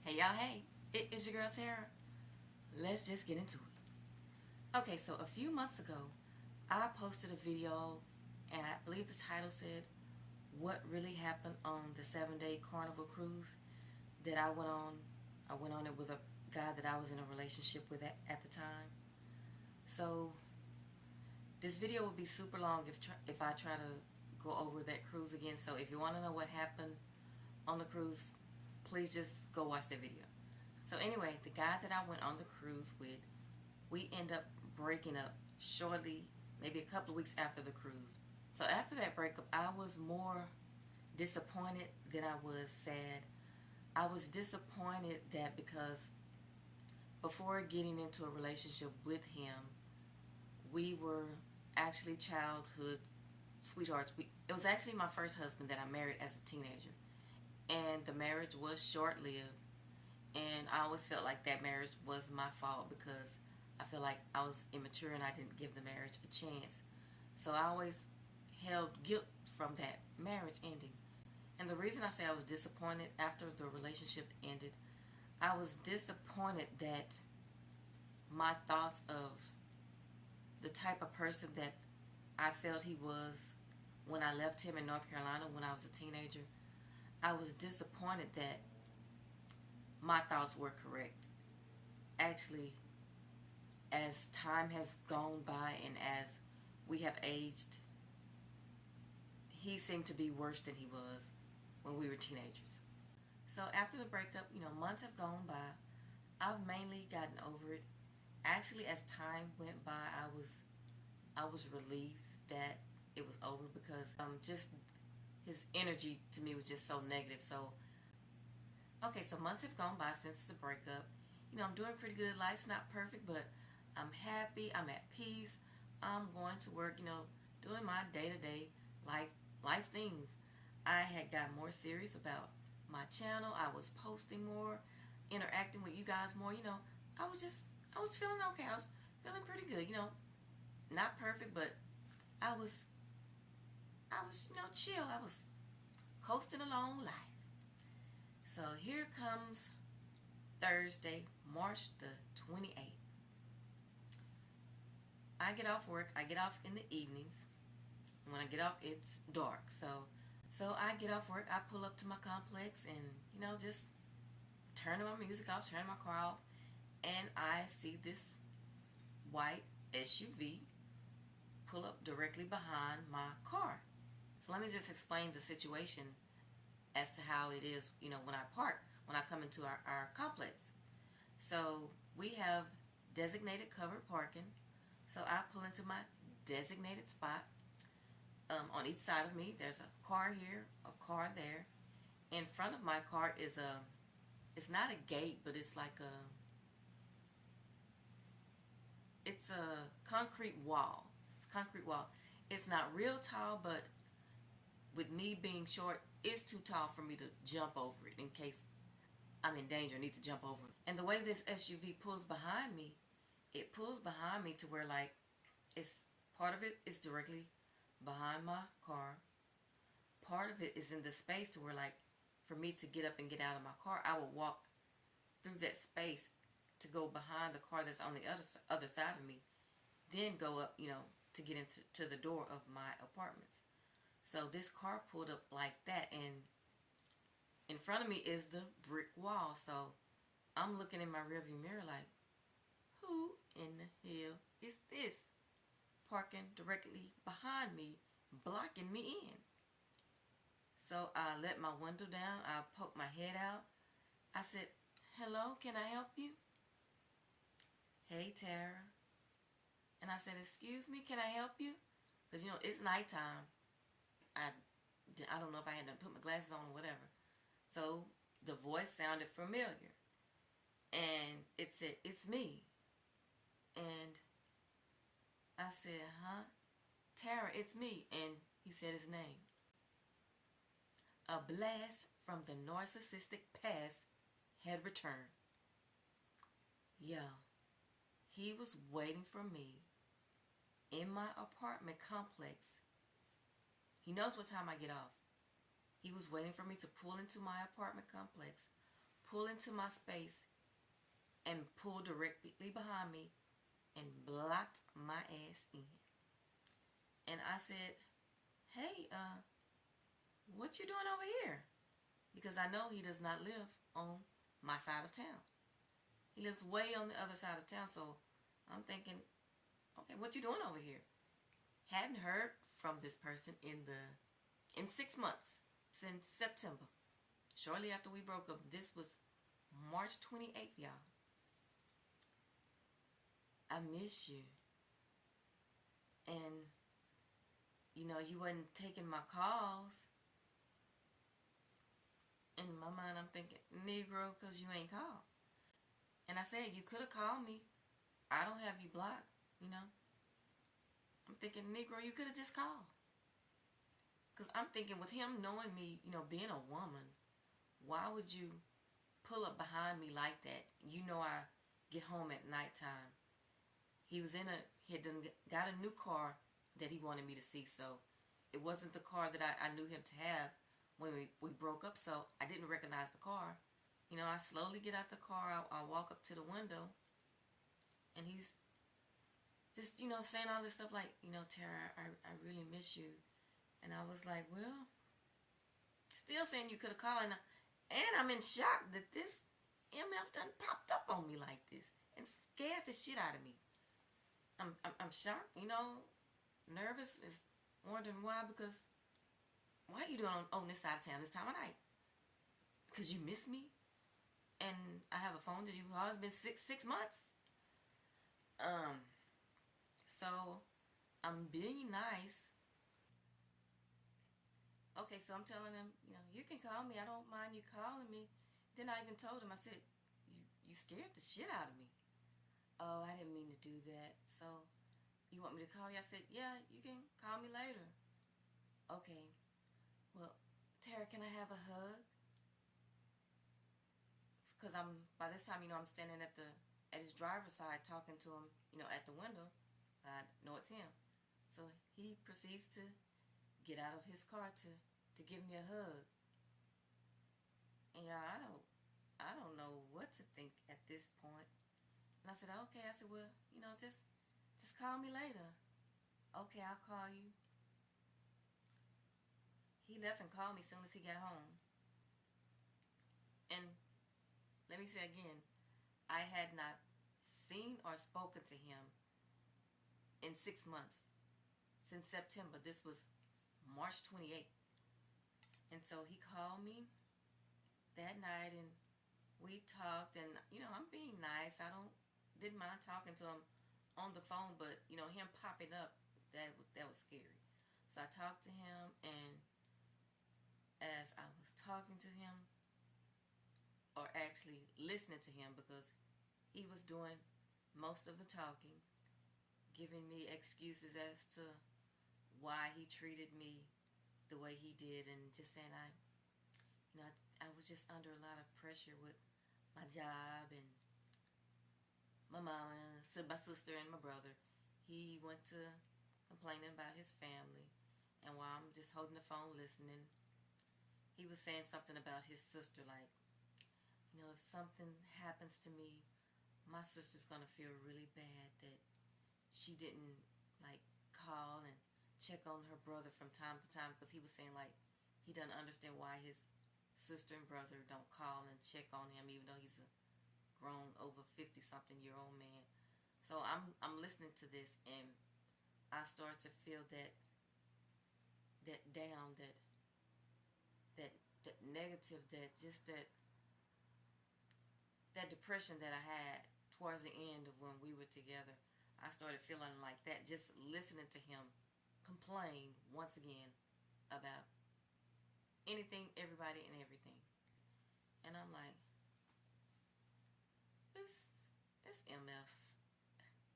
Hey y'all, hey, it is your girl Tara. Let's just get into it. Okay, so a few months ago, I posted a video and I believe the title said, "What really happened on the 7-day Carnival cruise that I went on?" I went on it with a guy that I was in a relationship with at the time. So this video will be super long if I try to go over that cruise again. So if you want to know what happened on the cruise, please just go watch that video. So anyway, the guy that I went on the cruise with, we end up breaking up shortly, maybe a couple of weeks after the cruise. So after that breakup, I was more disappointed than I was sad. I was disappointed that because before getting into a relationship with him, we were actually childhood sweethearts. It was actually my first husband that I married as a teenager. And the marriage was short-lived. And I always felt like that marriage was my fault because I feel like I was immature and I didn't give the marriage a chance. So I always held guilt from that marriage ending. And the reason I say I was disappointed after the relationship ended, I was disappointed that my thoughts of the type of person that I felt he was when I left him in North Carolina when I was a teenager, I was disappointed that my thoughts were correct. Actually, as time has gone by and as we have aged, he seemed to be worse than he was when we were teenagers. So after the breakup, months have gone by. I've mainly gotten over it. Actually, as time went by, I was relieved that it was over because just his energy to me was just so negative. So okay, so months have gone by since the breakup. I'm doing pretty good. Life's not perfect, but I'm happy. I'm at peace. I'm going to work, doing my day-to-day life things. I had got more serious about my channel. I was posting more, interacting with you guys more. I was feeling okay. I was feeling pretty good. Not perfect, but I was chill. I was coasting along life. So here comes Thursday, March the 28th. I get off work. I get off in the evenings. When I get off, it's dark. So I get off work. I pull up to my complex and, just turn my music off, turn my car off. And I see this white SUV pull up directly behind my car. So let me just explain the situation as to how it is, when I come into our complex. So we have designated covered parking. So I pull into my designated spot. On each side of me, there's a car here, a car there. In front of my car is it's not a gate, but it's like it's a concrete wall. It's a concrete wall. It's not real tall, but with me being short, it's too tall for me to jump over it in case I'm in danger and need to jump over it. And the way this SUV pulls behind me, it pulls behind me to where like it's part of it is directly behind my car. Part of it is in the space to where like for me to get up and get out of my car, I will walk through that space to go behind the car that's on the other side of me, then go up, to get into the door of my apartments. So this car pulled up like that, and in front of me is the brick wall. So I'm looking in my rearview mirror like, who in the hell is this parking directly behind me, blocking me in? So I let my window down. I poked my head out. I said, "Hello, can I help you?" "Hey, Tara." And I said, "Excuse me, can I help you?" Because, it's nighttime. I don't know if I had to put my glasses on or whatever. So the voice sounded familiar. And it said, "It's me." And I said, "Huh?" "Tara, it's me." And he said his name. A blast from the narcissistic past had returned. Yeah, he was waiting for me in my apartment complex. He knows what time I get off. He was waiting for me to pull into my apartment complex, pull into my space and pull directly behind me and blocked my ass in. And I said, hey, what you doing over here? Because I know he does not live on my side of town. He lives way on the other side of town, so I'm thinking, okay, what you doing over here? Hadn't heard from this person in 6 months, since September. Shortly after we broke up. This was March 28th, y'all. I miss you. And, you wasn't taking my calls. In my mind, I'm thinking, Negro, because you ain't called. And I said, you could have called me. I don't have you blocked, I'm thinking, Negro, you could have just called. Because I'm thinking, with him knowing me, being a woman, why would you pull up behind me like that? I get home at nighttime. He had got a new car that he wanted me to see, so it wasn't the car that I knew him to have when we broke up, so I didn't recognize the car. I slowly get out the car, I walk up to the window, and he's just, saying all this stuff like, Tara, I really miss you. And I was like, well, still saying you could have called, and I'm in shock that this MF done popped up on me like this and scared the shit out of me. I'm shocked, nervous, is wondering why, because why are you doing on this side of town this time of night? Because you miss me? And I have a phone that you've always been six months? So I'm being nice. Okay, so I'm telling him, you can call me. I don't mind you calling me. Then I even told him, I said, you scared the shit out of me. Oh, I didn't mean to do that. So, you want me to call you? I said, yeah, you can call me later. Okay. Well, Tara, can I have a hug? Because by this time, I'm standing at his driver's side talking to him, at the window. I know it's him. So he proceeds to get out of his car to give me a hug. And I don't know what to think at this point. And I said, okay. I said, well, just call me later. Okay, I'll call you. He left and called me as soon as he got home. And let me say again, I had not seen or spoken to him in 6 months. Since September. This was March 28th. And so he called me that night and we talked, and I'm being nice. Didn't mind talking to him on the phone, but him popping up, that was scary. So I talked to him, and as I was talking to him, or actually listening to him, because he was doing most of the talking, giving me excuses as to why he treated me the way he did, and just saying I was just under a lot of pressure with my job and my mama, my sister, and my brother. He went to complaining about his family, and while I'm just holding the phone listening, he was saying something about his sister, like, if something happens to me, my sister's gonna feel really bad that she didn't call and check on her brother from time to time, because he was saying he doesn't understand why his sister and brother don't call and check on him, even though he's a grown over 50-something-year-old man. So I'm listening to this, and I start to feel that down, that negative, that depression that I had towards the end of when we were together. I started feeling like that, just listening to him complain once again about anything, everybody, and everything. And I'm like, it's MF.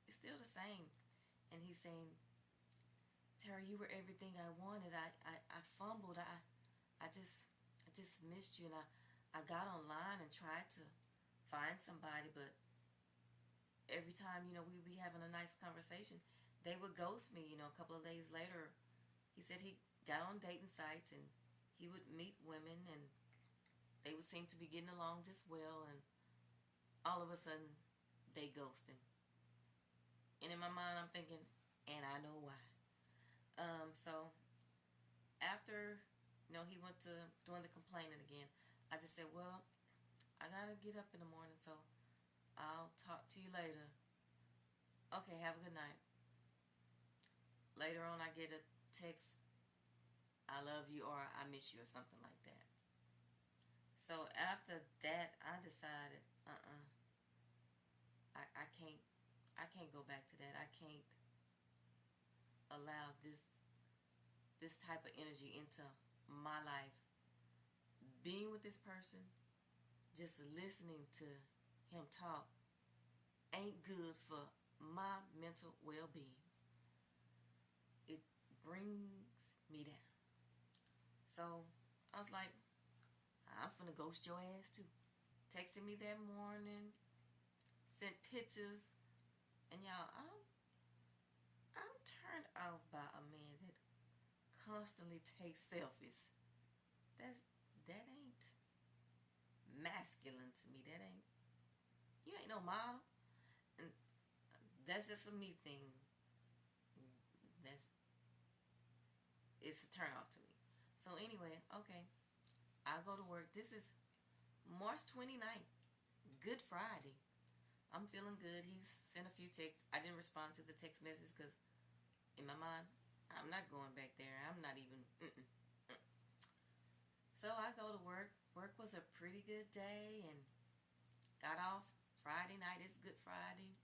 It's still the same. And he's saying, Tara, you were everything I wanted. I fumbled. I just missed you. And I got online and tried to find somebody, but every time, we'd be having a nice conversation, they would ghost me. A couple of days later, he said he got on dating sites and he would meet women, and They would seem to be getting along just well, and all of a sudden, they ghost him. And in my mind, I'm thinking, and I know why. So after, he went to doing the complaining again, I just said, well, I gotta get up in the morning, so I'll talk to you later. Okay, have a good night. Later on, I get a text, I love you, or I miss you, or something like that. So after that, I decided, I can't go back to that. I can't allow this type of energy into my life. Being with this person, just listening to him talk, ain't good for my mental well-being. It brings me down. So I was like, I'm finna ghost your ass too. Texted me that morning, sent pictures, and y'all, I'm turned off by a man that constantly takes selfies. That ain't masculine to me. You ain't no model. And that's just a me thing. It's a turn off to me. So anyway, okay. I go to work. This is March 29th. Good Friday. I'm feeling good. He's sent a few texts. I didn't respond to the text message because in my mind, I'm not going back there. I'm not even. So I go to work. Work was a pretty good day and got off Friday night. It's Good Friday.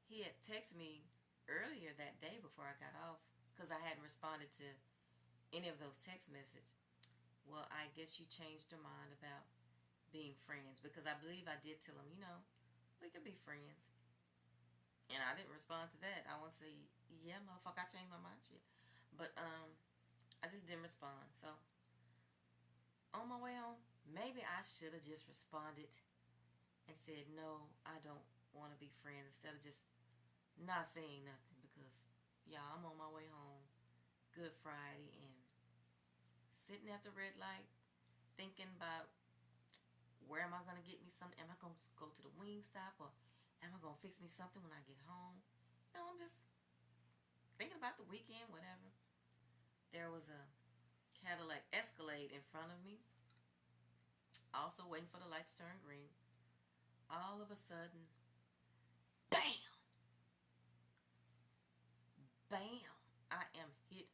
He had texted me earlier that day before I got off because I hadn't responded to any of those text messages. Well, I guess you changed your mind about being friends because I believe I did tell him, we could be friends. And I didn't respond to that. I want to say, yeah, motherfucker, I changed my mind shit. But I just didn't respond. So on my way home, maybe I should have just responded and said, no, I don't want to be friends, instead of just not saying nothing because, y'all, I'm on my way home, Good Friday, and sitting at the red light, thinking about where am I going to get me something? Am I going to go to the wing stop, or am I going to fix me something when I get home? I'm just thinking about the weekend, whatever. There was a Cadillac Escalade in front of me, also waiting for the light to turn green. All of a sudden, bam! Bam! I am hit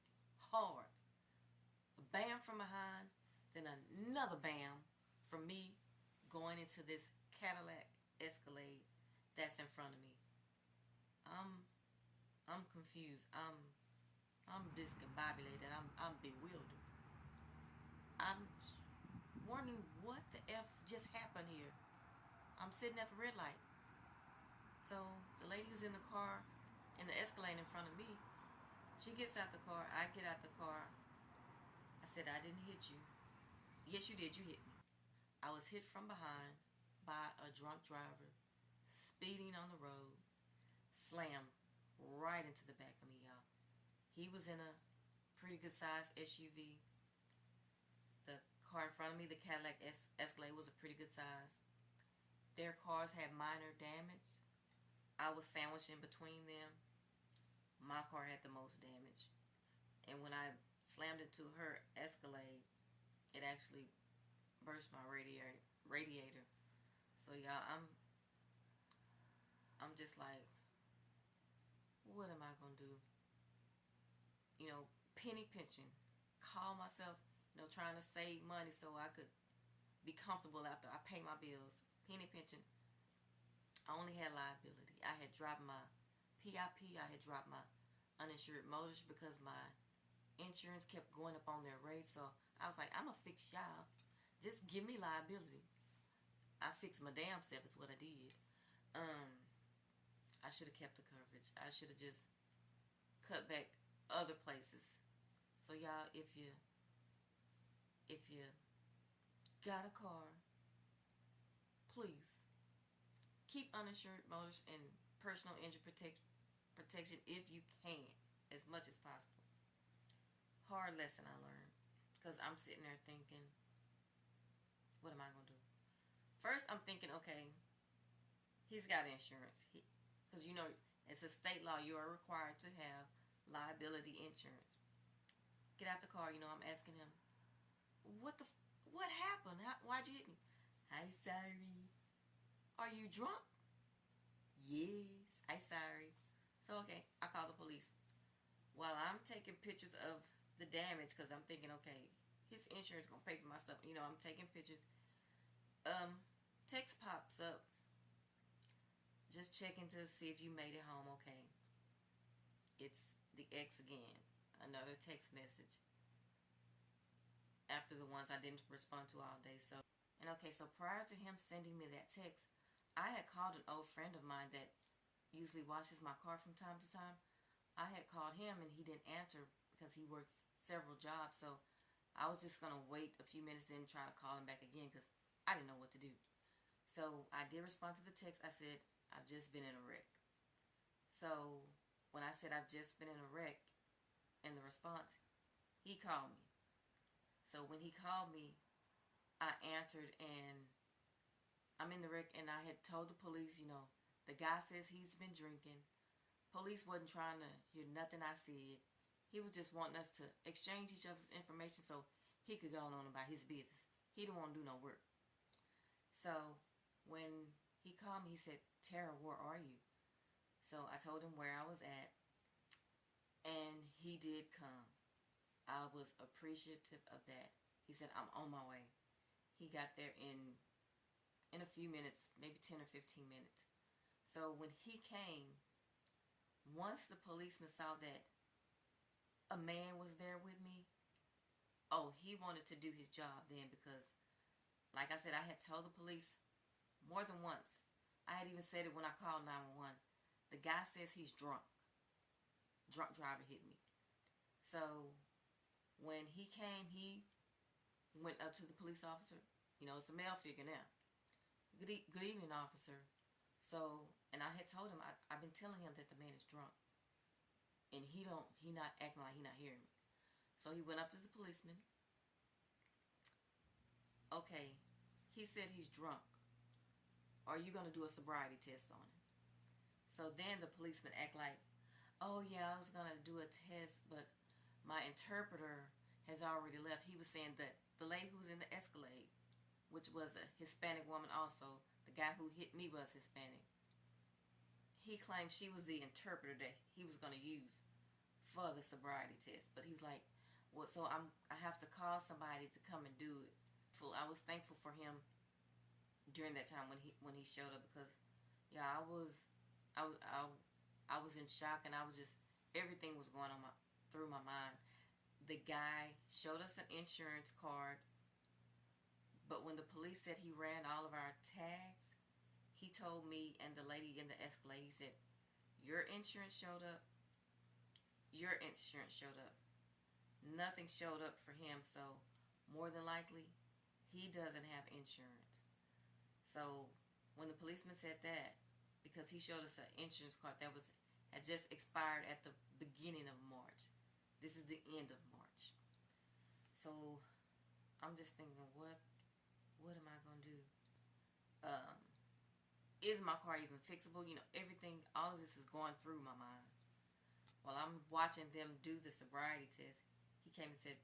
hard. A bam from behind, then another bam from me going into this Cadillac Escalade that's in front of me. I'm confused. I'm discombobulated. I'm bewildered. I'm wondering what the F just happened here. I'm sitting at the red light. So the lady who's in the car, in the Escalade in front of me, she gets out the car. I get out the car. I said, I didn't hit you. Yes, you did. You hit me. I was hit from behind by a drunk driver speeding on the road, slammed right into the back of me, y'all. He was in a pretty good sized SUV. The car in front of me, the Cadillac Escalade, was a pretty good size. Their cars had minor damage. I was sandwiched in between them. My car had the most damage. And when I slammed into her Escalade, it actually burst my radiator. So y'all, I'm just like, what am I gonna do? Penny pinching. Call myself, trying to save money so I could be comfortable after I pay my bills. Penny pinching. I only had liability. I had dropped my PIP. I had dropped my uninsured motorist because my insurance kept going up on their rates. So I was like, I'm gonna fix y'all. Just give me liability. I fixed my damn self is what I did. I should have kept the coverage. I should have just cut back other places. So y'all, if you got a car, please keep uninsured motorists and personal injury protection if you can, as much as possible. Hard lesson I learned, because I'm sitting there thinking, What am I going to do? First, I'm thinking, okay, he's got insurance. Because, you know, it's a state law. You are required to have liability insurance. Get out the car, you know, I'm asking him, what happened? Why'd you hit me? I'm sorry. Are you drunk? Yes, I'm sorry. So, okay, I call the police. While I'm taking pictures of the damage, because I'm thinking, okay, his insurance going to pay for my stuff. You know, I'm taking pictures. Text pops up. Just checking to see if you made it home okay. It's the ex again. Another text message. After the ones I didn't respond to all day. So prior to him sending me that text, I had called an old friend of mine that usually washes my car from time to time. I had called him and he didn't answer because he works several jobs. So I was just going to wait a few minutes and try to call him back again because I didn't know what to do. So I did respond to the text. I said, I've just been in a wreck. So when I said I've just been in a wreck, in the response, he called me. So when he called me, I answered and I'm in the wreck, and I had told the police, you know, the guy says he's been drinking. Police wasn't trying to hear nothing I said. He was just wanting us to exchange each other's information so he could go on about his business. He didn't want to do no work. So when he called me, he said, Tara, where are you? So I told him where I was at, and he did come. I was appreciative of that. He said, I'm on my way. He got there in a few minutes, maybe 10 or 15 minutes. So when he came, once the policeman saw that a man was there with me, oh, he wanted to do his job then because, like I said, I had told the police more than once. I had even said it when I called 911. The guy says he's drunk. Drunk driver hit me. So when he came, he went up to the police officer. You know, it's a male figure now. Good evening, officer. So, and I had told him, I've been telling him that the man is drunk. And he not acting like he not hearing me. So he went up to the policeman. Okay, he said he's drunk. Are you going to do a sobriety test on him? So then the policeman act like, oh yeah, I was going to do a test, but my interpreter has already left. He was saying that the lady who was in the Escalade, which was a Hispanic woman also, the guy who hit me was Hispanic. He claimed she was the interpreter that he was going to use for the sobriety test. But he's like, well, so I have to call somebody to come and do it. I was thankful for him during that time when he showed up because, yeah, I was in shock, and I was just, everything was going on through my mind. The guy showed us an insurance card, but when the police said he ran all of our tags, he told me and the lady in the Escalade, he said, your insurance showed up. Your insurance showed up. Nothing showed up for him, so more than likely, he doesn't have insurance. So when the policeman said that, because he showed us an insurance card that had just expired at the beginning of March. This is the end of March. So I'm just thinking, what am I going to do? Is my car even fixable? You know, everything, all of this is going through my mind. While I'm watching them do the sobriety test, he came and said,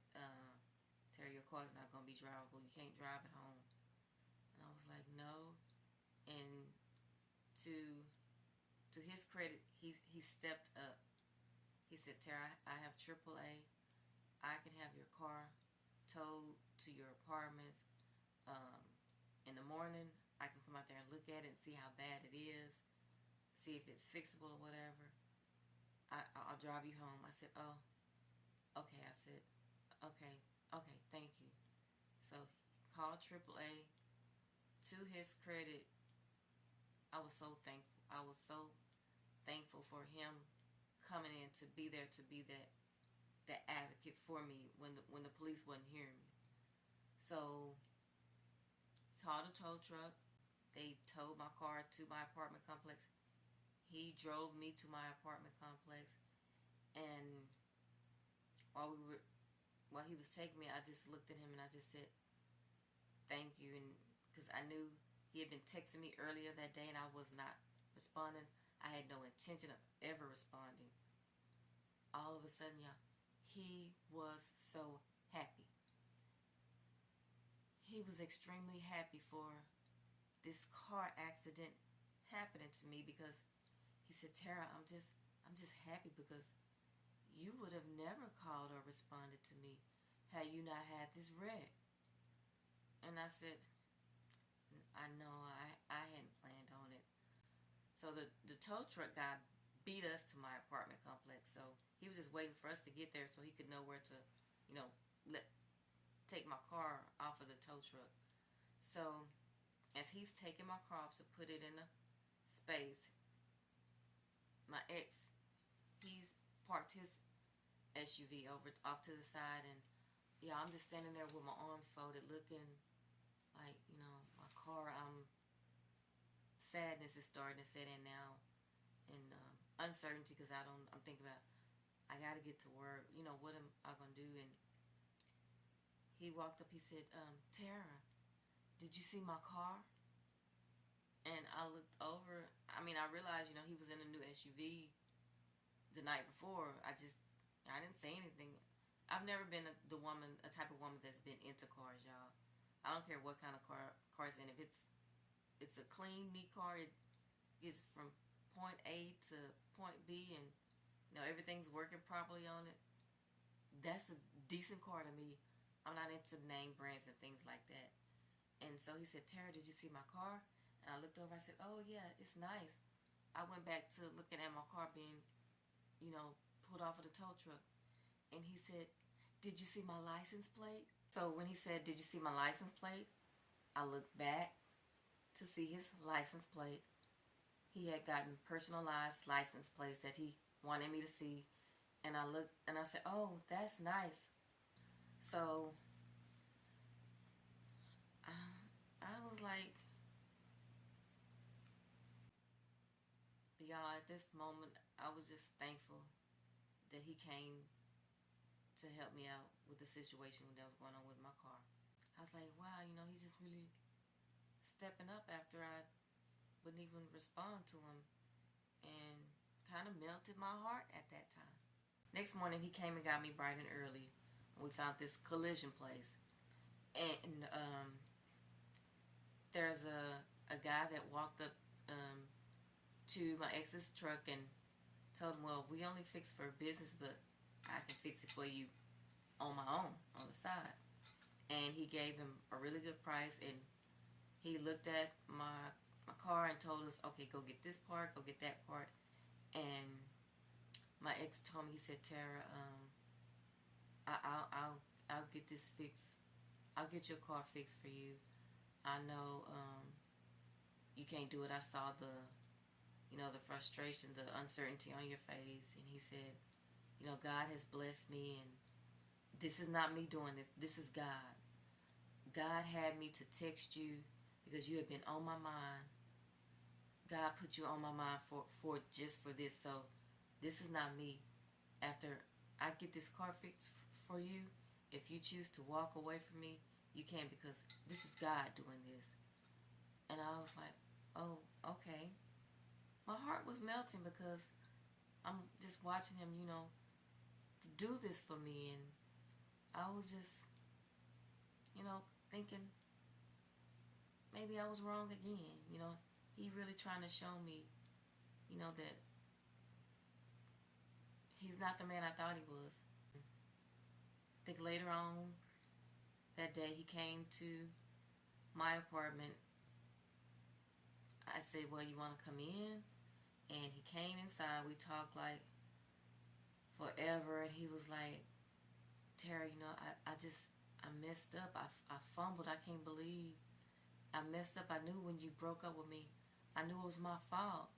Terry, your car's not going to be drivable. You can't drive it home. And I was like, no. And to his credit, he stepped up. He said, Tara, I have AAA. I can have your car towed to your apartments. In the morning, I can come out there and look at it and see how bad it is. See if it's fixable or whatever. I'll drive you home. I said, oh, okay. I said, okay, thank you. So he called AAA. To his credit, I was so thankful. I was so thankful for him coming in to be there, to be that advocate for me when the police wasn't hearing me. So he called a tow truck. They towed my car to my apartment complex. He drove me to my apartment complex, and while he was taking me, I just looked at him and I just said, thank you, and because I knew he had been texting me earlier that day and I was not responding. I had no intention of ever responding. All of a sudden, y'all, he was so happy. He was extremely happy for this car accident happening to me, because he said, Tara, I'm just happy because you would have never called or responded to me had you not had this wreck. And I said, I know, I hadn't planned on it. So the tow truck guy beat us to my apartment complex. So he was just waiting for us to get there so he could know where to, you know, let take my car off of the tow truck. So as he's taking my car off to put it in a space, my ex, he's parked his SUV over off to the side, and yeah, I'm just standing there with my arms folded, looking like, my car. Sadness is starting to set in now, and uncertainty, because I'm thinking about, I got to get to work. What am I gonna do? And he walked up. He said, Tara, did you see my car? And I looked over. I realized, he was in a new SUV the night before. I didn't say anything. I've never been a type of woman that's been into cars, y'all. I don't care what kind of car it's in. If it's a clean, neat car, it gets from point A to point B, and everything's working properly on it. That's a decent car to me. I'm not into name brands and things like that. And so he said, Tara, did you see my car? And I looked over. I said, oh yeah, it's nice. I went back to looking at my car being, pulled off of the tow truck. And he said, did you see my license plate? So when he said, did you see my license plate? I looked back to see his license plate. He had gotten personalized license plates that he wanted me to see. And I looked and I said, oh, that's nice. So I was like, y'all, at this moment, I was just thankful that he came to help me out with the situation that was going on with my car. I was like, wow, he's just really stepping up after I wouldn't even respond to him, and kind of melted my heart at that time. Next morning, he came and got me bright and early. We found this collision place, and there's a guy that walked up to my ex's truck and told him, well, we only fix for business, but I can fix it for you on my own, on the side. And he gave him a really good price, and he looked at my car and told us, okay, go get this part, go get that part. And my ex told me, he said, Tara, I'll get this fixed. I'll get your car fixed for you. I know you can't do it. I saw the frustration, the uncertainty on your face. And he said, God has blessed me, and this is not me doing this. This is God. God had me to text you because you have been on my mind. God put you on my mind for just for this. So this is not me. After I get this car fixed for you, if you choose to walk away from me, you can, because this is God doing this. And I was like, oh, okay. My heart was melting because I'm just watching him, to do this for me. And I was just, thinking maybe I was wrong again. He really trying to show me, that he's not the man I thought he was. I think later on that day he came to my apartment. I said, well, you want to come in? And he came inside. We talked like forever, and he was like, Tara, I messed up. I fumbled. I can't believe I messed up. I knew when you broke up with me, I knew it was my fault.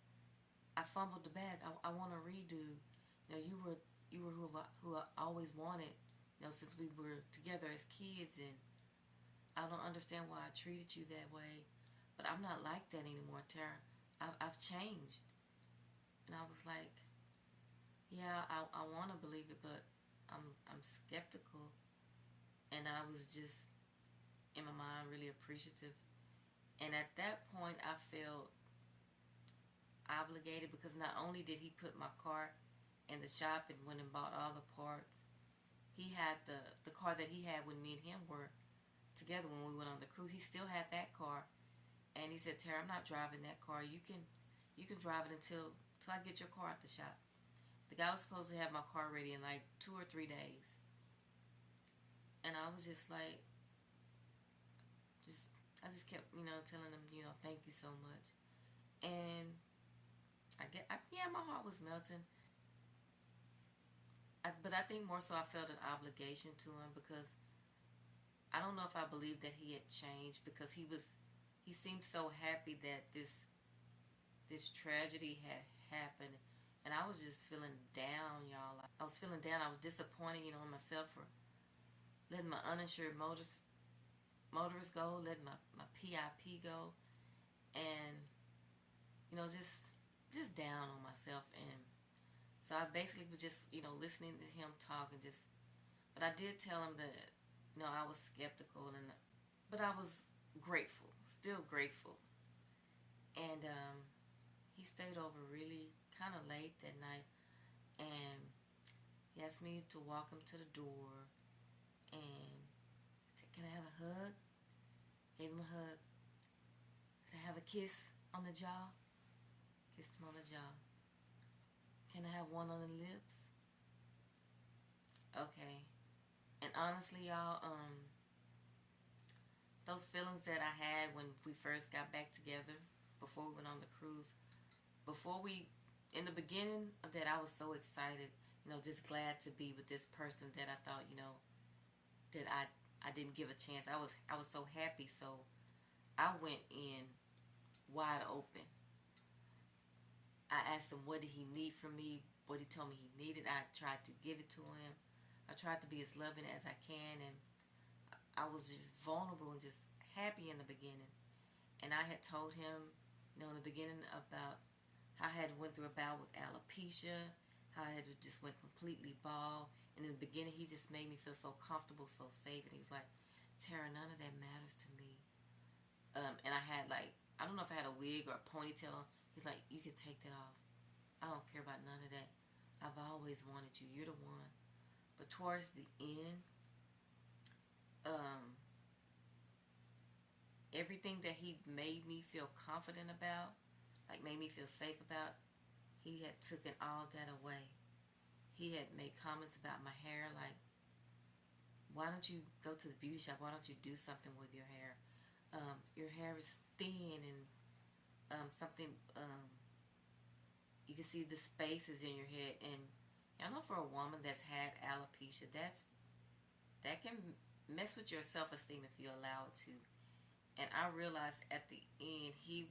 I fumbled the bag. I want to redo. You were who I always wanted, since we were together as kids, and I don't understand why I treated you that way. But I'm not like that anymore, Tara. I've changed. And I was like, yeah, I want to believe it, but I'm skeptical. And I was just in my mind, really appreciative. And at that point, I felt obligated because not only did he put my car in the shop and went and bought all the parts, he had the car that he had when me and him were together when we went on the cruise. He still had that car, and he said, "Tara, I'm not driving that car. You can drive it until I get your car out the shop." The guy was supposed to have my car ready in like 2 or 3 days, and I was just like, I just kept telling him thank you so much, and my heart was melting. But I think more so I felt an obligation to him because I don't know if I believed that he had changed, because he seemed so happy that this tragedy had happened, and I was just feeling down, y'all. I was feeling down. I was disappointed, in myself for letting my uninsured motorist go, letting my PIP go, and just down on myself. And so I basically was just listening to him talk, and but I did tell him that I was skeptical, but I was grateful, still grateful. And he stayed over really kind of late that night, and he asked me to walk him to the door, and he said, "Can I have a hug?" Gave him a hug. "Could I have a kiss on the jaw?" Kissed him on the jaw. "Can I have one on the lips?" Okay. And honestly, y'all, those feelings that I had when we first got back together, before we went on the cruise, in the beginning of that, I was so excited, just glad to be with this person that I thought, that I didn't give a chance. I was so happy, so I went in wide open. I asked him what did he need from me, what he told me he needed. I tried to give it to him. I tried to be as loving as I can, and I was just vulnerable and just happy in the beginning. And I had told him, in the beginning about how I had went through a bout with alopecia, how I had just went completely bald. And in the beginning, he just made me feel so comfortable, so safe. And he was like, "Tara, none of that matters to me." And I had I don't know if I had a wig or a ponytail. He's like, "You can take that off. I don't care about none of that. I've always wanted you. You're the one." But towards the end, everything that he made me feel confident about, made me feel safe about, he had taken all that away. He had made comments about my hair, like, "Why don't you go to the beauty shop? Why don't you do something with your hair? Your hair is thin, and you can see the spaces in your head." And I know for a woman that's had alopecia, that can mess with your self-esteem if you allow it to. And I realized at the end, he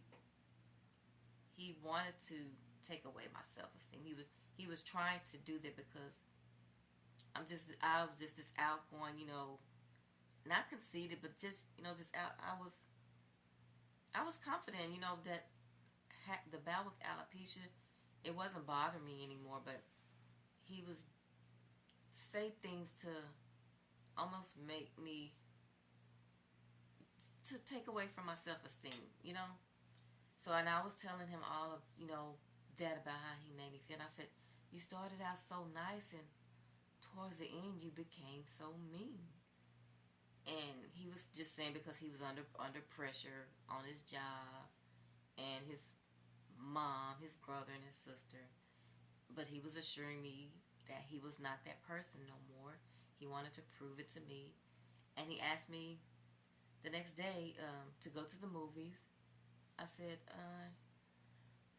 wanted to take away my self-esteem. He was trying to do that because I was just this outgoing, not conceited, but just just out. I was confident, that the bout with alopecia, it wasn't bothering me anymore. But he was say things to almost make me to take away from my self-esteem, So, and I was telling him all of, that about how he made me feel. And I said, "You started out so nice, and towards the end, you became so mean." And he was just saying because he was under pressure on his job, and his mom, his brother, and his sister. But he was assuring me that he was not that person no more. He wanted to prove it to me. And he asked me the next day to go to the movies. I said,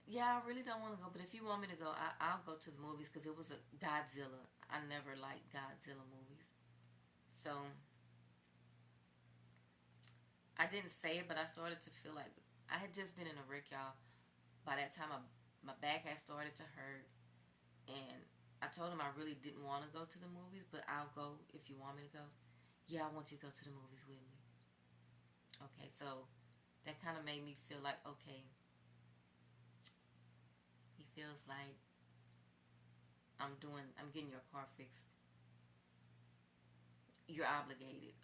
"Yeah, I really don't want to go, but if you want me to go, I'll go to the movies," because it was a Godzilla. I never liked Godzilla movies. So I didn't say it, but I started to feel like I had just been in a wreck, y'all. By that time, my back had started to hurt, and I told him I really didn't want to go to the movies, but I'll go if you want me to go. "Yeah, I want you to go to the movies with me." Okay, so that kind of made me feel like, okay, he feels like I'm getting your car fixed. You're obligated.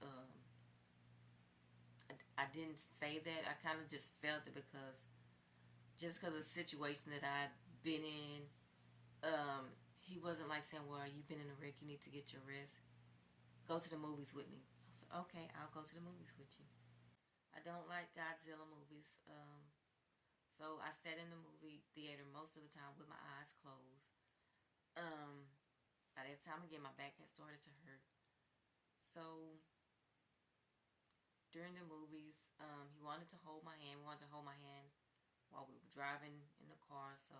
I didn't say that. I kind of just felt it because of the situation that I've been in. He wasn't like saying, "Well, you've been in a wreck. You need to get your rest. Go to the movies with me." I was like, "Okay, I'll go to the movies with you." I don't like Godzilla movies. So I sat in the movie theater most of the time with my eyes closed. Um, by that time, again, my back had started to hurt. So during the movies, he wanted to hold my hand. He wanted to hold my hand while we were driving in the car. So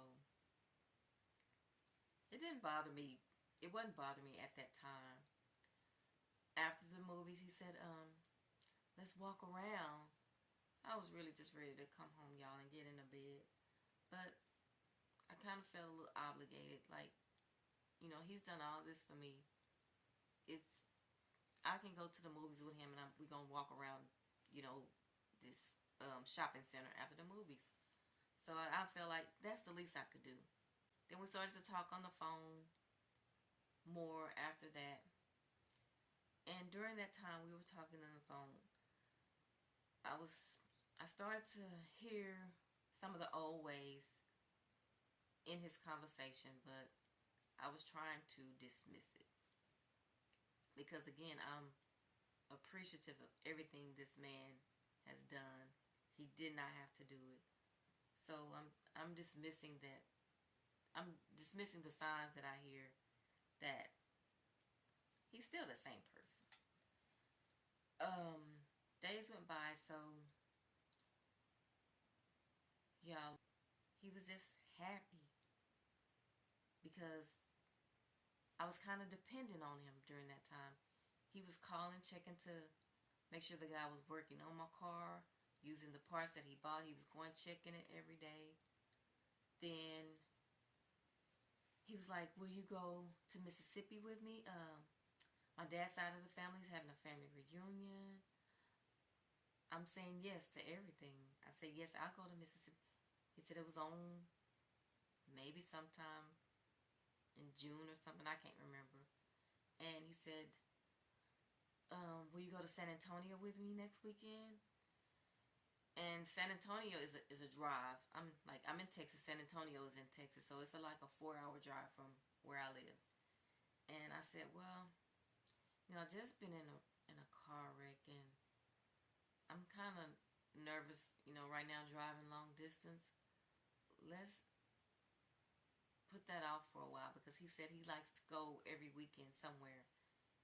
it didn't bother me. It wasn't bothering me at that time. After the movies, he said, let's walk around. I was really just ready to come home, y'all, and get in the bed. But I kind of felt a little obligated. Like, he's done all this for me. I can go to the movies with him, and we're going to walk around, this shopping center after the movies. So I felt like that's the least I could do. Then we started to talk on the phone more after that. And during that time we were talking on the phone, I started to hear some of the old ways in his conversation, but I was trying to dismiss it. Because again, I'm appreciative of everything this man has done. He did not have to do it. So I'm dismissing that. I'm dismissing the signs that I hear that he's still the same person. Days went by, so y'all, he was just happy because I was kind of dependent on him during that time. He was calling, checking to make sure the guy was working on my car, using the parts that he bought. He was going checking it every day. Then he was like, will you go to Mississippi with me? My dad's side of the family is having a family reunion. I'm saying yes to everything. I said, yes, I'll go to Mississippi. He said it was on maybe sometime in June or something. I can't remember. And he said, will you go to San Antonio with me next weekend? And San Antonio is a drive. I'm in Texas. San Antonio is in Texas, so it's like a 4-hour drive from where I live. And I said, well, I just been in a car wreck, and I'm kind of nervous, right now driving long distance. Let's put that off for a while, because he said he likes to go every weekend somewhere,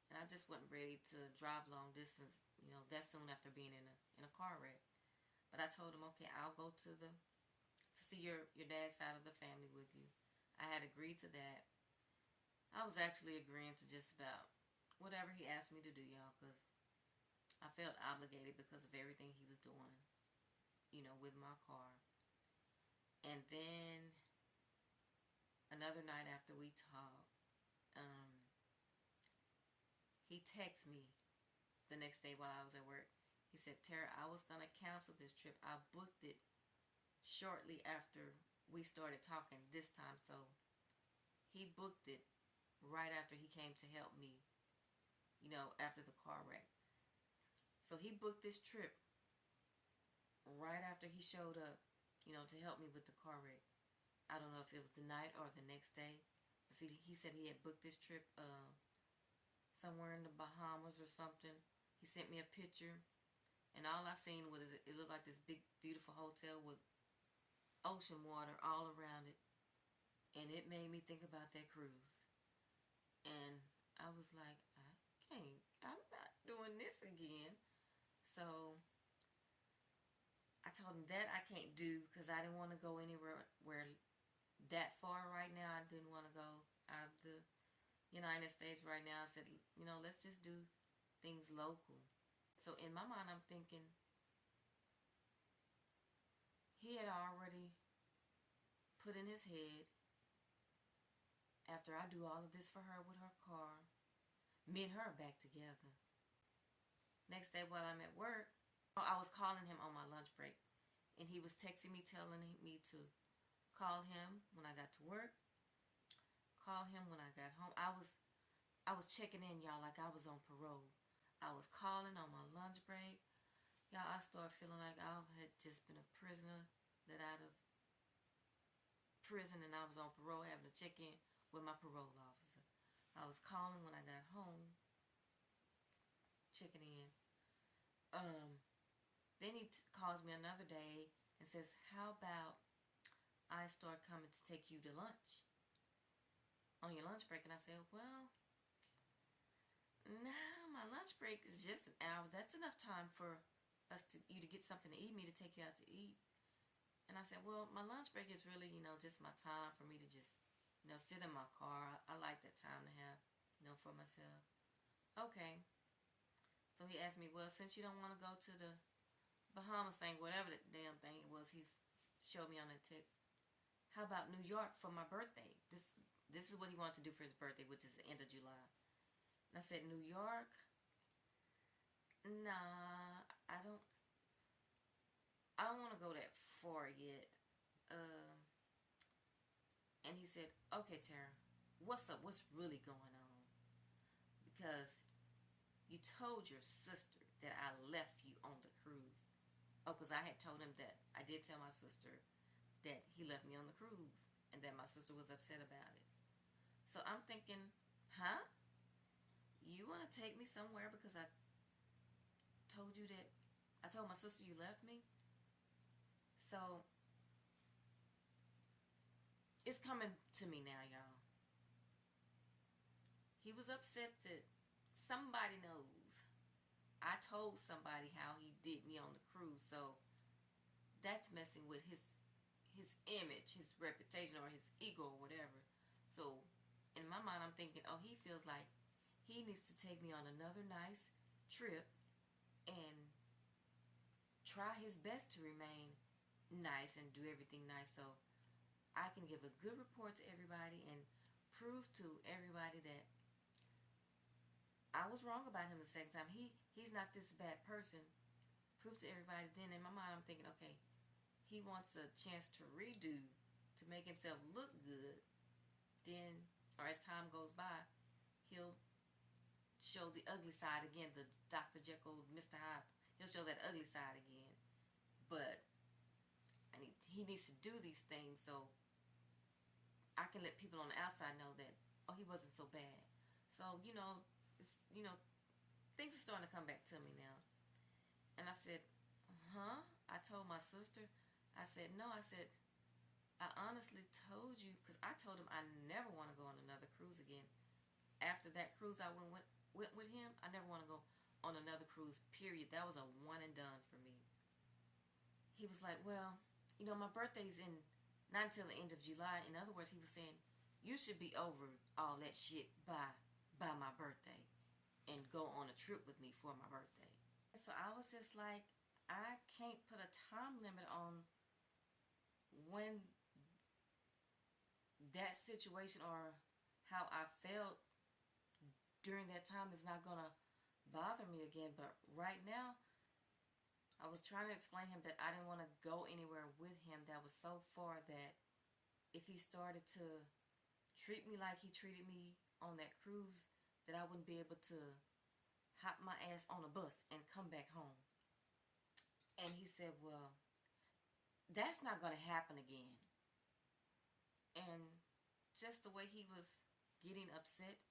and I just wasn't ready to drive long distance, that soon after being in a car wreck. But I told him, okay, I'll go to see your dad's side of the family with you. I had agreed to that. I was actually agreeing to just about whatever he asked me to do, y'all, because I felt obligated because of everything he was doing, with my car. And then another night after we talked, he texted me the next day while I was at work. He said, Tara, I was going to cancel this trip. I booked it shortly after we started talking this time. So he booked it right after he came to help me, after the car wreck. So he booked this trip right after he showed up, to help me with the car wreck. I don't know if it was the night or the next day. But see, he said he had booked this trip somewhere in the Bahamas or something. He sent me a picture. And all I seen was it looked like this big, beautiful hotel with ocean water all around it. And it made me think about that cruise. And I was like, I'm not doing this again. So I told him that I can't do, because I didn't want to go anywhere that far right now. I didn't want to go out of the United States right now. I said, let's just do things local. So in my mind, I'm thinking he had already put in his head, after I do all of this for her with her car, me and her are back together. Next day while I'm at work, I was calling him on my lunch break, and he was texting me, telling me to call him when I got to work, call him when I got home. I was checking in, y'all, like I was on parole. I was calling on my lunch break. Y'all, I started feeling like I had just been a prisoner let out of prison and I was on parole having to check in with my parole officer. I was calling when I got home, checking in. Then he calls me another day and says, how about I start coming to take you to lunch on your lunch break? And I said, well, nah, my lunch break is just an hour. That's enough time for you to get something to eat, me to take you out to eat. And I said, well, my lunch break is really, just my time for me to just, sit in my car. I like that time to have, for myself. Okay. So he asked me, well, since you don't want to go to the Bahamas thing, whatever the damn thing it was, he showed me on the text, how about New York for my birthday? This is what he wanted to do for his birthday, which is the end of July. And I said, New York? Nah, I don't want to go that far yet. And he said, okay, Tara, what's up? What's really going on? Because you told your sister that I left you on the cruise. Oh, because I had told him that. I did tell my sister that he left me on the cruise and that my sister was upset about it. So I'm thinking, huh? You want to take me somewhere because I told my sister you left me? So it's coming to me now, y'all. He was upset that somebody knows. I told somebody how he did me on the cruise, so that's messing with his image, his reputation, or his ego, or whatever. So in my mind, I'm thinking, oh, he feels like he needs to take me on another nice trip and try his best to remain nice and do everything nice so I can give a good report to everybody and prove to everybody that I was wrong about him the second time. He's not this bad person. Prove to everybody. Then in my mind, I'm thinking, okay, he wants a chance to redo, to make himself look good. Then, or as time goes by, he'll show the ugly side again, the Dr. Jekyll, Mr. Hyde. He'll show that ugly side again. But he needs to do these things so I can let people on the outside know that, oh, he wasn't so bad. So, things are starting to come back to me now. And I said, huh? I told my sister. I said, no. I said, I honestly told you, because I told him I never want to go on another cruise again. After that cruise I went with him, I never want to go on another cruise, period. That was a one and done for me. He was like, well, my birthday's not until the end of July. In other words, he was saying, you should be over all that shit by my birthday and go on a trip with me for my birthday. So I was just like, I can't put a time limit on when that situation or how I felt during that time is not going to bother me again. But right now, I was trying to explain to him that I didn't want to go anywhere with him that was so far that if he started to treat me like he treated me on that cruise, that I wouldn't be able to hop my ass on a bus and come back home. And he said, well, that's not going to happen again. And just the way he was getting upset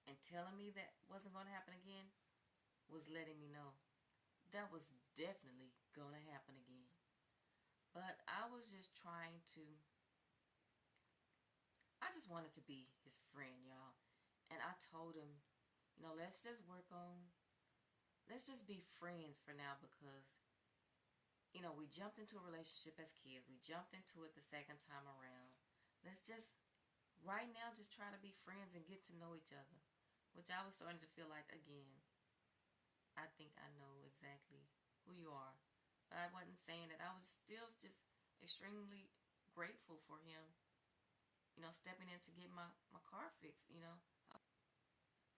and telling me that wasn't going to happen again was letting me know that was definitely going to happen again. But I was just trying to, I just wanted to be his friend, y'all. And I told him, let's just let's just be friends for now because, we jumped into a relationship as kids. We jumped into it the second time around. Let's just, right now, just try to be friends and get to know each other. Which I was starting to feel like, again, I think I know exactly who you are. But I wasn't saying that. I was still just extremely grateful for him, stepping in to get my car fixed,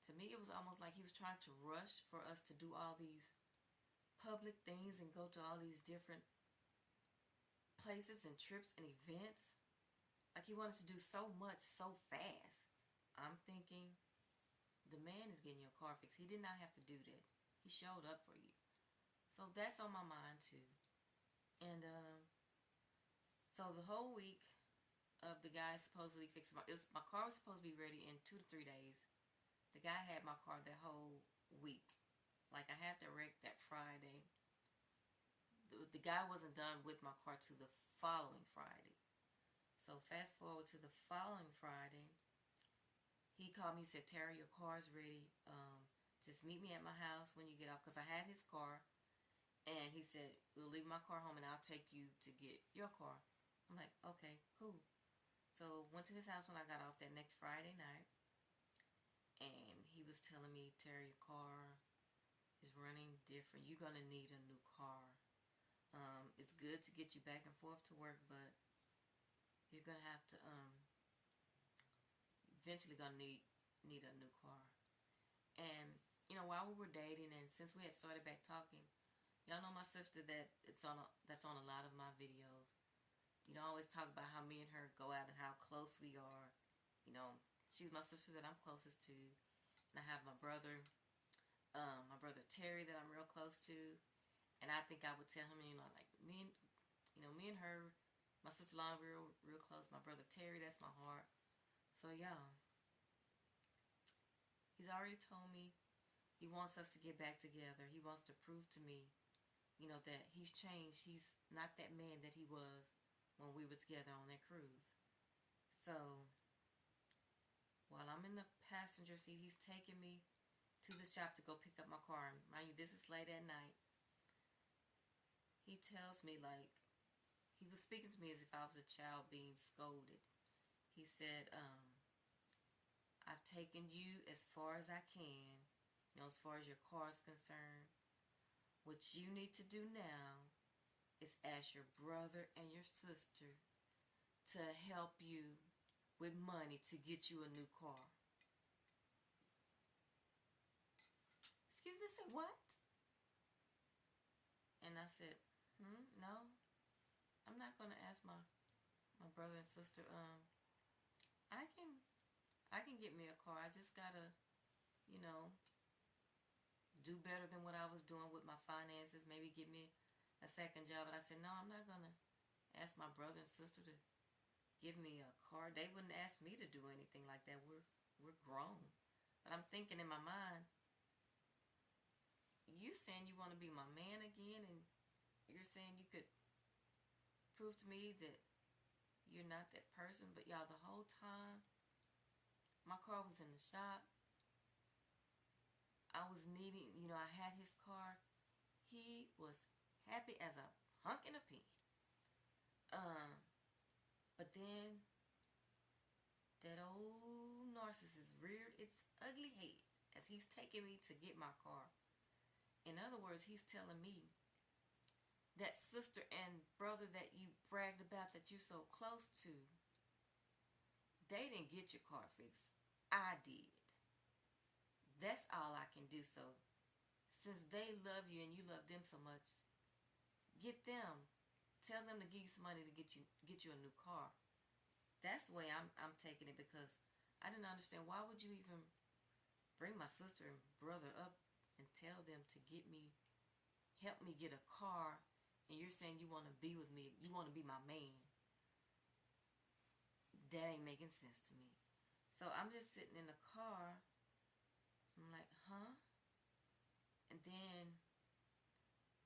To me, it was almost like he was trying to rush for us to do all these public things and go to all these different places and trips and events. Like he wanted to do so much so fast. I'm thinking, the man is getting your car fixed. He did not have to do that. He showed up for you. So that's on my mind too. And so the whole week of the guy supposedly fixing my car was supposed to be ready in 2 to 3 days. The guy had my car the whole week. Like, I had the wreck that Friday. The guy wasn't done with my car to the following Friday. So fast forward to the following Friday, he called me, said, Tara, your car's ready. Just meet me at my house when you get off, because I had his car. And he said, we'll leave my car home and I'll take you to get your car. I'm like, okay, cool. So went to his house when I got off that next Friday night. And he was telling me, Tara, your car is running different. You're going to need a new car. It's good to get you back and forth to work, but you're going to have to, eventually going to need a new car. And, you know, while we were dating and since we had started back talking, y'all know my sister that's on a lot of my videos. You know, I always talk about how me and her go out and how close we are. You know, she's my sister that I'm closest to. And I have my brother Terry that I'm real close to. And I think I would tell him, you know, like me and her, my sister-in-law, real close. My brother Terry, that's my heart. So y'all, he's already told me he wants us to get back together. He wants to prove to me, you know, that he's changed. He's not that man that he was when we were together on that cruise. So while I'm in the passenger seat, he's taking me to the shop to go pick up my car. And mind you, this is late at night. He tells me, like, he was speaking to me as if I was a child being scolded. He said, I've taken you as far as I can, you know, as far as your car is concerned. What you need to do now is ask your brother and your sister to help you with money to get you a new car. Excuse me, say what? And I said, no, I'm not going to ask my brother and sister. I can get me a car. I just gotta, you know, do better than what I was doing with my finances. Maybe get me a second job. And I said, no, I'm not gonna ask my brother and sister to give me a car. They wouldn't ask me to do anything like that. We're grown. But I'm thinking in my mind, you saying you want to be my man again, and you're saying you could prove to me that you're not that person. But y'all, the whole time my car was in the shop, I was needing, you know, I had his car. He was happy as a hunk in a pin. But then that old narcissist reared its ugly head as he's taking me to get my car. In other words, he's telling me that sister and brother that you bragged about that you're so close to, they didn't get your car fixed. I did. That's all I can do. So since they love you and you love them so much, get them. Tell them to give you some money to get you a new car. That's the way I'm taking it, because I didn't understand, why would you even bring my sister and brother up and tell them to help me get a car, and you're saying you want to be with me, you want to be my man. That ain't making sense to me. So I'm just sitting in the car. I'm like, huh? And then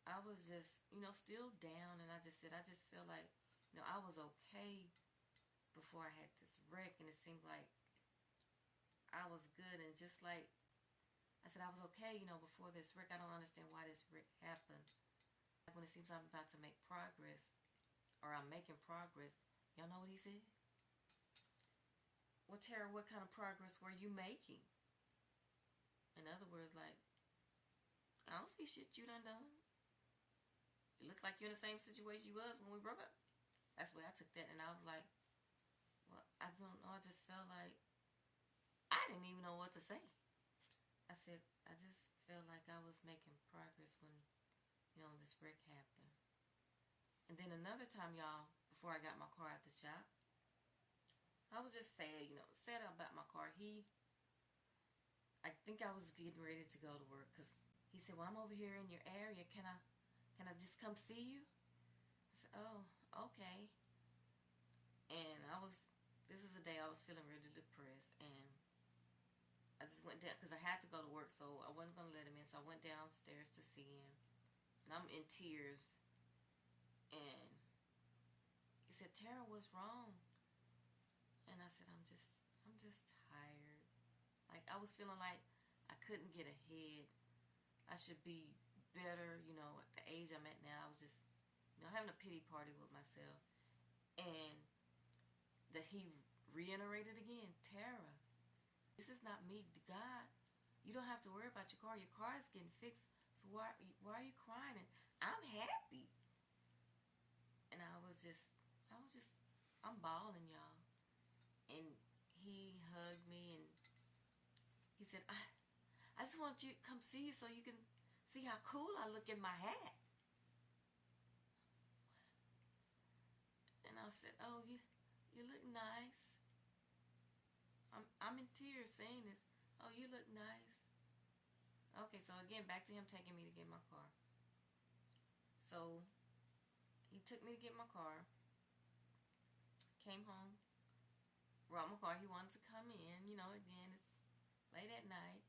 I was just, you know, still down, and I just said, I just feel like, you know, I was okay before I had this wreck, and it seemed like I was good, and just like I said, I was okay, you know, before this wreck. I don't understand why this wreck happened. When it seems I'm about to make progress, or I'm making progress, y'all know what he said? Well, Tara, what kind of progress were you making? In other words, like, I don't see shit you done. It looks like you're in the same situation you was when we broke up. That's the way I took that, and I was like, well, I don't know. I just felt like I didn't even know what to say. I said, I just felt like I was making progress when, you know, this wreck happened. And then another time, y'all, before I got my car out the shop, I was just sad, you know, sad about my car. I think I was getting ready to go to work, because he said, well, I'm over here in your area. Can I Can I just come see you? I said, oh, okay. And this is the day I was feeling really depressed. And I just went down because I had to go to work, so I wasn't going to let him in. So I went downstairs to see him. And I'm in tears. And he said, Tara, what's wrong? And I said, I'm just tired. Like, I was feeling like I couldn't get ahead. I should be better, at the age I'm at now. I was just, having a pity party with myself. And that he reiterated again, Tara, this is not me, God. You don't have to worry about your car. Your car is getting fixed. So why are you crying? And I'm happy. And I'm bawling, y'all. And he hugged me and he said, I just want you to come see you so you can see how cool I look in my hat. And I said, oh, you look nice. I'm in tears saying this. Oh, you look nice. Okay, so again, back to him taking me to get my car. So he took me to get my car. Came home. Brought my car. He wanted to come in. Again, it's late at night.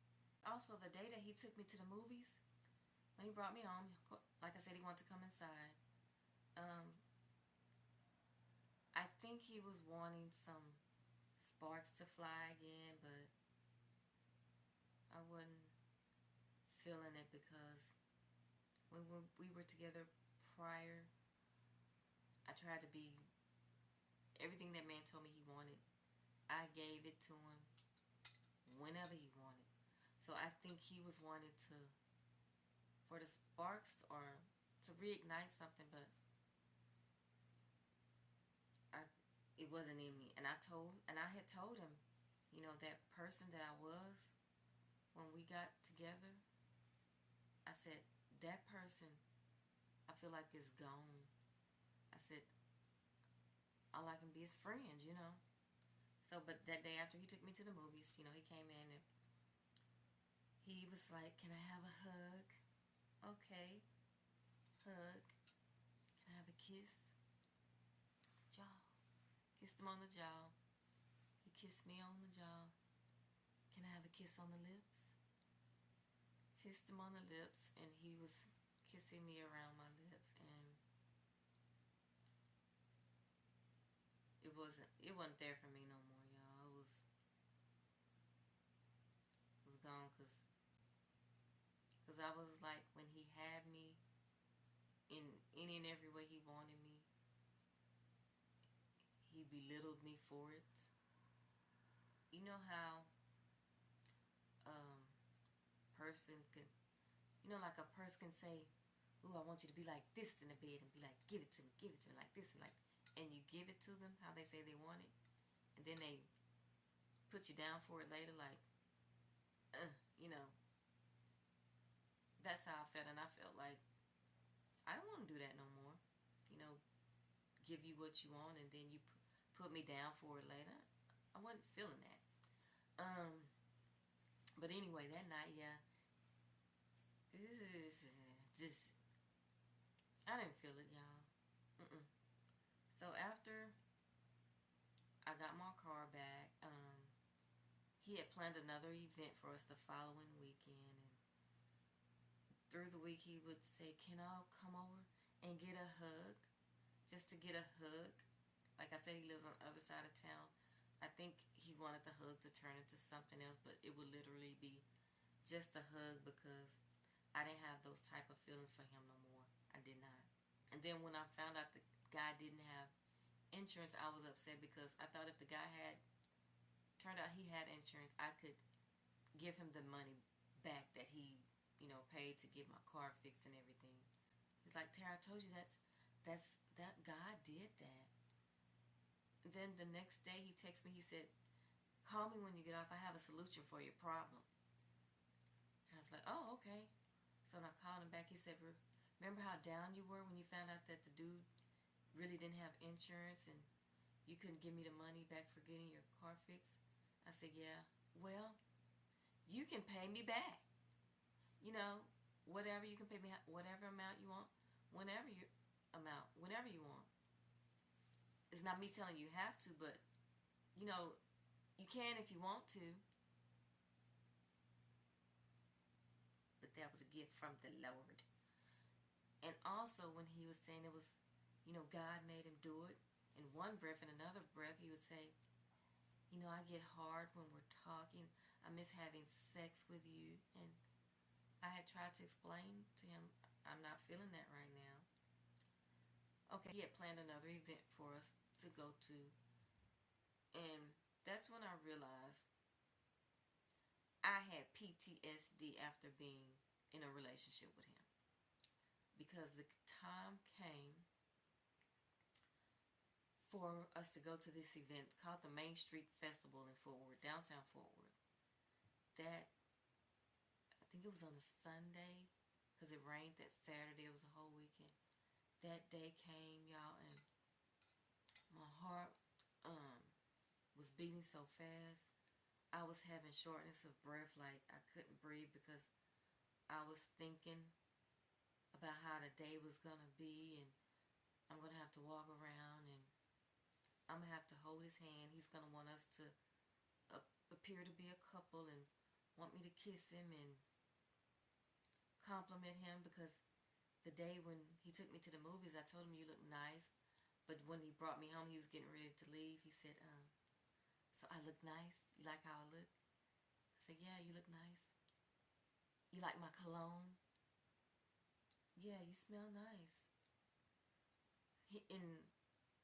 Also, the day that he took me to the movies, when he brought me home, like I said, he wanted to come inside. I think he was wanting some sparks to fly again, but I wasn't feeling it because when we were together prior, I tried to be everything that man told me he wanted. I gave it to him whenever he wanted. So I think he was wanting for the sparks or to reignite something, but it wasn't in me. And I had told him, that person that I was when we got together, I said, that person, I feel like is gone. I said, all I can be is friends, So, but that day after he took me to the movies, he came in and he was like, can I have a hug? Okay. Hug. Can I have a kiss? Jaw. Kissed him on the jaw. He kissed me on the jaw. Can I have a kiss on the lips? Kissed him on the lips, and he was kissing me around my lips, and it wasn't there for me no more, y'all. It was gone, because I was like, when he had me in any and every way he wanted me, he belittled me for it. You know how person can, like a person can say, ooh, I want you to be like this in the bed, and be like, give it to me, like this, and you give it to them how they say they want it, and then they put you down for it later, like, that's how I felt. And I felt like I don't want to do that no more. Give you what you want, and then you put me down for it later. I wasn't feeling that. But anyway, that night, yeah, just, I didn't feel it, y'all. So after I got my car back, he had planned another event for us the following weekend, and through the week he would say, can I come over and get a hug? Just to get a hug. Like I said, he lives on the other side of town. I think he wanted the hug to turn into something else, but it would literally be just a hug because I didn't have those type of feelings for him no more. I did not. And then when I found out the guy didn't have insurance, I was upset because I thought if the guy turned out he had insurance, I could give him the money back that he, paid to get my car fixed and everything. He's like, Tara, I told you that God did that. And then the next day he texted me, he said, call me when you get off, I have a solution for your problem. And I was like, oh, okay. So when I called him back, he said, remember how down you were when you found out that the dude really didn't have insurance and you couldn't give me the money back for getting your car fixed? I said, yeah. Well, you can pay me back. Whatever, you can pay me whatever amount you want. whenever whenever you want. It's not me telling you have to, but you know, you can if you want to. But that was a gift from the Lord. And also when he was saying it was, God made him do it, in one breath, in another breath, he would say, I get hard when we're talking. I miss having sex with you. And I had tried to explain to him, I'm not feeling that right now. Okay, he had planned another event for us to go to. And that's when I realized I had PTSD after being in a relationship with him. Because the time came for us to go to this event called the Main Street Festival in Fort Worth, downtown Fort Worth. That, I think it was on a Sunday, because it rained that Saturday. It was a whole weekend. That day came, y'all, and my heart was beating so fast. I was having shortness of breath, like I couldn't breathe, because I was thinking about how the day was going to be, and I'm going to have to walk around, and I'm going to have to hold his hand. He's going to want us to appear to be a couple and want me to kiss him and compliment him, because the day when he took me to the movies, I told him, you look nice. But when he brought me home, he was getting ready to leave. He said, so I look nice? You like how I look? I said, yeah, you look nice. You like my cologne? Yeah, you smell nice. And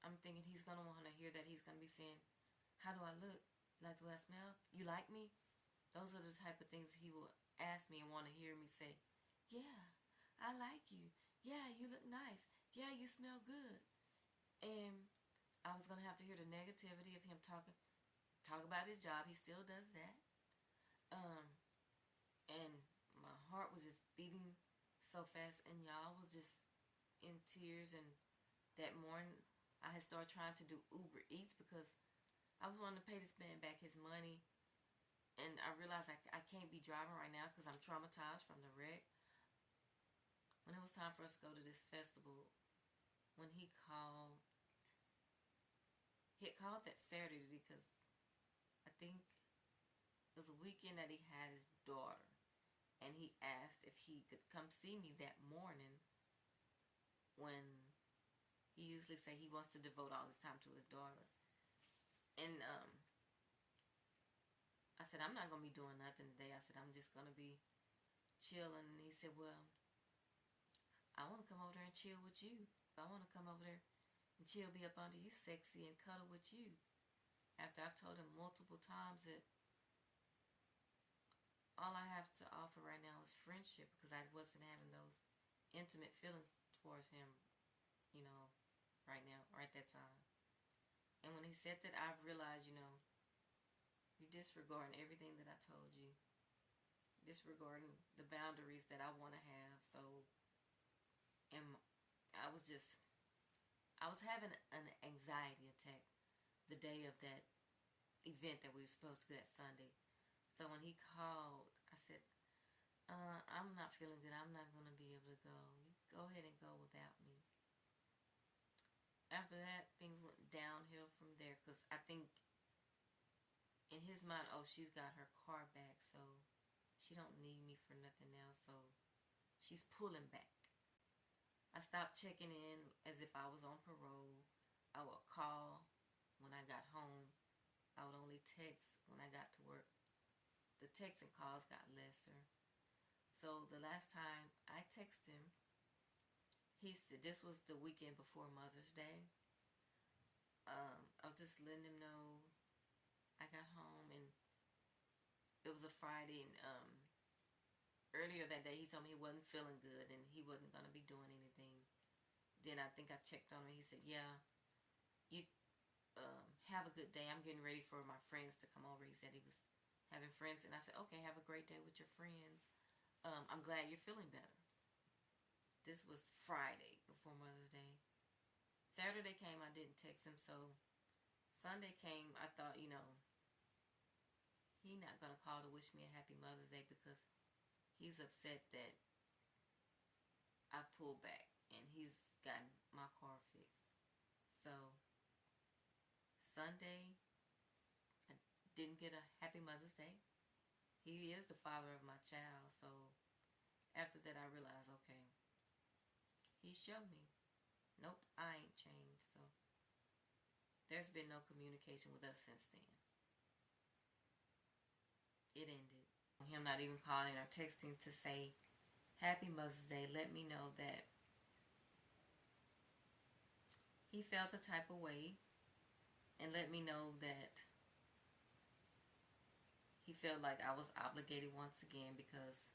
I'm thinking he's going to want to hear that. He's going to be saying, how do I look? Like, do I smell? You like me? Those are the type of things he will ask me and want to hear me say. Yeah, I like you. Yeah, you look nice. Yeah, you smell good. And I was going to have to hear the negativity of him talk about his job. He still does that. And my heart was just beating so fast, and y'all was just in tears. And that morning, I had started trying to do Uber Eats because I was wanting to pay this man back his money. And I realized I can't be driving right now because I'm traumatized from the wreck. When it was time for us to go to this festival, when he had called that Saturday because I think it was a weekend that he had his daughter. And he asked if he could come see me that morning, when he usually say he wants to devote all his time to his daughter. And I said, I'm not going to be doing nothing today. I said, I'm just going to be chilling. And he said, well, I want to come over there and chill with you. I want to come over there and chill, be up under you sexy, and cuddle with you. After I've told him multiple times that all I have to offer right now is friendship, because I wasn't having those intimate feelings towards him, right now, or at that time. And when he said that, I realized, you're disregarding everything that I told you. Disregarding the boundaries that I want to have. So, and I was having an anxiety attack the day of that event that we were supposed to be that Sunday. So when he called, I said, I'm not feeling good. I'm not going to be able to go. You go ahead and go without me. After that, things went downhill from there, because I think in his mind, she's got her car back, so she don't need me for nothing else, so she's pulling back. I stopped checking in as if I was on parole. I would call when I got home. I would only text when I got to work. The texts and calls got lesser. So the last time I texted him, he said, this was the weekend before Mother's Day. I was just letting him know I got home, and it was a Friday, and earlier that day he told me he wasn't feeling good and he wasn't going to be doing anything. Then I think I checked on him. He said, yeah, you have a good day. I'm getting ready for my friends to come over. He said he was having friends, and I said, okay, have a great day with your friends. I'm glad you're feeling better. This was Friday before Mother's Day. Saturday came, I didn't text him, so Sunday came, I thought, he's not going to call to wish me a happy Mother's Day because he's upset that I pulled back. and he's gotten my car fixed. So Sunday, I didn't get a happy Mother's Day. He is the father of my child, so after that I realized, okay, he showed me, nope, I ain't changed. So there's been no communication with us since then. It ended. Him not even calling or texting to say happy Mother's Day let me know that he felt the type of way, and let me know that he felt like I was obligated once again, because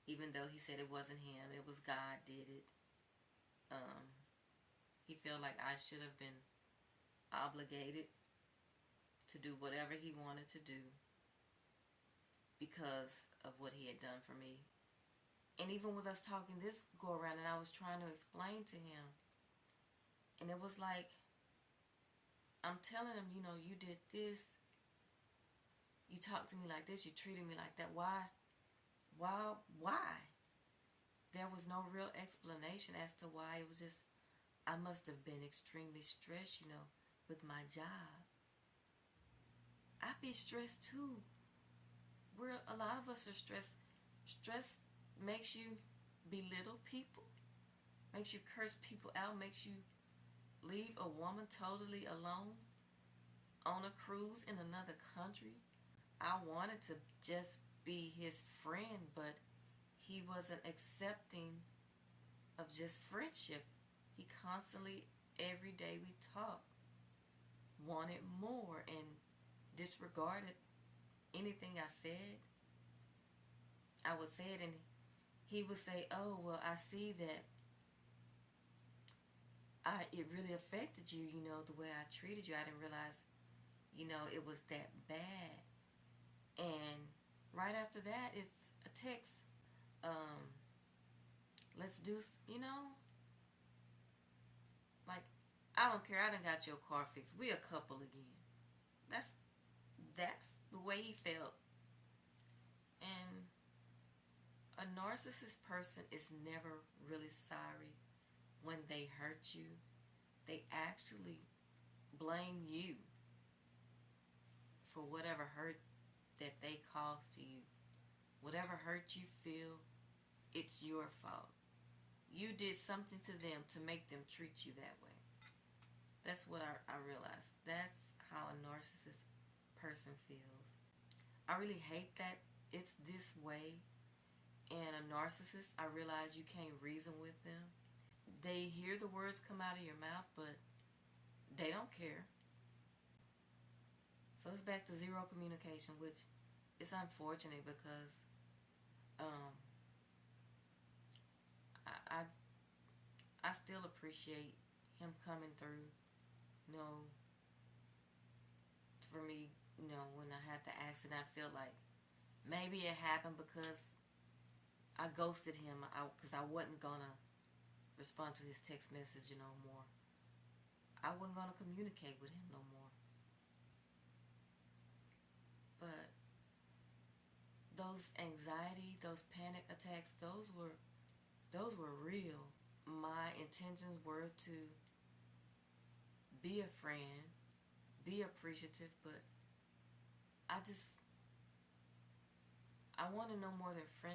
even though he said it wasn't him, it was God did it. He felt like I should have been obligated to do whatever he wanted to do because of what he had done for me. And even with us talking this go around, and I was trying to explain to him, and it was like, I'm telling him, you know, you did this, you talked to me like this, you treated me like that. Why? There was no real explanation as to why. It was just, I must have been extremely stressed, you know, with my job. I be stressed too. A lot of us are stressed. Stress makes you belittle people, makes you curse people out, makes you leave a woman totally alone on a cruise in another country. I wanted to just be his friend, but he wasn't accepting of just friendship. He constantly, every day we talked, wanted more and disregarded anything I said. I would say it and he would say, oh, well, I see that it really affected you, you know, the way I treated you. I didn't realize, you know, it was that bad. And right after that, it's a text. Let's do, you know, like, I don't care. I done got your car fixed. We a couple again. That's the way he felt. And a narcissist person is never really sorry when they hurt you. They actually blame you for whatever hurt that they caused to you. Whatever hurt you feel, it's your fault. You did something to them to make them treat you that way. That's what I realized. That's how a narcissist person feels. I really hate that it's this way. And a narcissist, I realize you can't reason with them. They hear the words come out of your mouth, but they don't care. So it's back to zero communication, which is unfortunate because I still appreciate him coming through, you know, for me, you know, when I had the accident. I feel like maybe it happened because I ghosted him because I wasn't gonna respond to his text message no more. I wasn't gonna communicate with him no more. But those anxiety, those panic attacks, those were real. My intentions were to be a friend, be appreciative, but I want to know more than friendship.